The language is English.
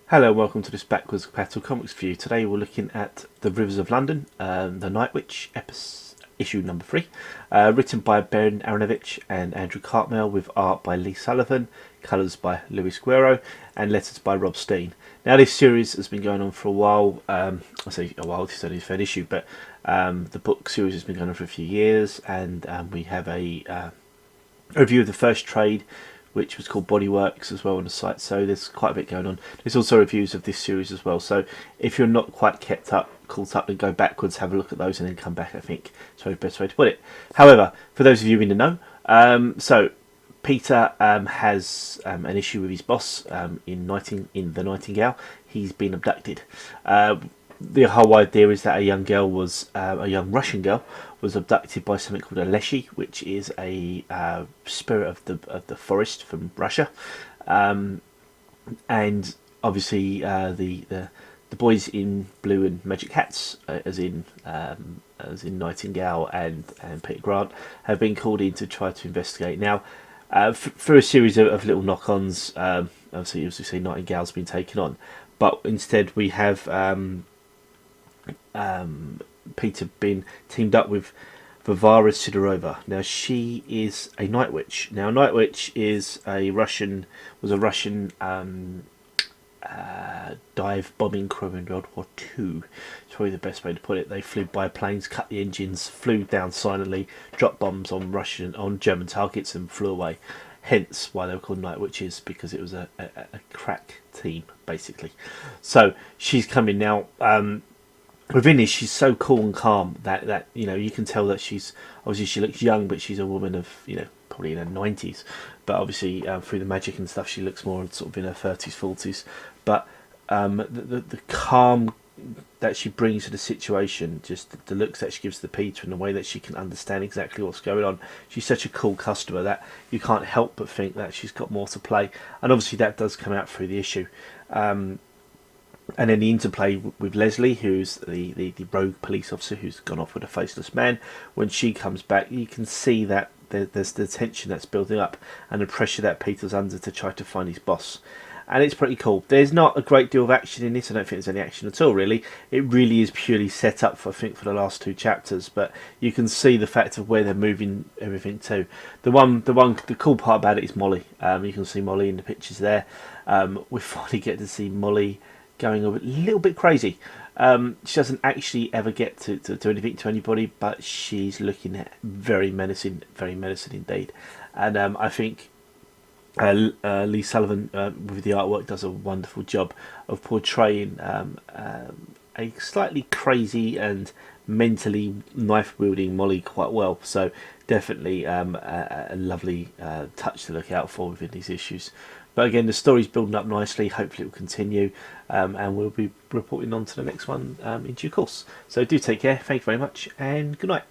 Hello, welcome to this backwards compatible comics view. Today we're looking at The Rivers of London, the Nightwitch, issue number 3, written by Ben Aaronovitch and Andrew Cartmel, with art by Lee Sullivan, colours by Guerrero, and letters by Rob Steen. Now this series has been going on for a while. I say a while, it's only the third issue, but the book series has been going on for a few years, and we have a review of the first trade, which was called Bodyworks, as well on the site. So there's quite a bit going on. There's also reviews of this series as well. So if you're not quite caught up, then go backwards, have a look at those, and then come back. I think is the best way to put it. However, for those of you in the know, so Peter has an issue with his boss in the Nightingale. He's been abducted. The whole idea is that a young Russian girl was abducted by something called a Lesley, which is a spirit of the forest from Russia, and obviously the boys in blue and magic hats, as in Nightingale and Peter Grant, have been called in to try to investigate. Now, through a series of little knock-ons, obviously, as we say, Nightingale's been taken on, but instead we have Peter been teamed up with Varvara Sidorova. Now she is a Nightwitch. Now Nightwitch was a Russian dive bombing crew in World War II. It's probably the best way to put it. They flew by planes, cut the engines, flew down silently, dropped bombs on German targets, and flew away. Hence why they were called Nightwitches, because it was a crack team basically. So she's coming now. Within this, she's so cool and calm that you can tell that she looks young, but she's a woman of probably in her 90s. But obviously through the magic and stuff, she looks more sort of in her 30s, 40s. But the calm that she brings to the situation, just the looks that she gives to Peter, and the way that she can understand exactly what's going on. She's such a cool customer that you can't help but think that she's got more to play. And obviously that does come out through the issue. And then the interplay with Lesley, who's the rogue police officer who's gone off with a faceless man. When she comes back, you can see that there's the tension that's building up and the pressure that Peter's under to try to find his boss. And it's pretty cool. There's not a great deal of action in this. I don't think there's any action at all, really. It really is purely set up, for the last 2 chapters. But you can see the fact of where they're moving everything to. The cool part about it is Molly. You can see Molly in the pictures there. We finally get to see Molly going a little bit crazy. She doesn't actually ever get to do anything to anybody, but she's looking very menacing indeed. And I think Lee Sullivan with the artwork does a wonderful job of portraying a slightly crazy and mentally knife-wielding Molly quite well. So definitely a lovely touch to look out for within these issues. But again, the story's building up nicely. Hopefully it will continue, and we'll be reporting on to the next one in due course. So do take care. Thank you very much, and good night.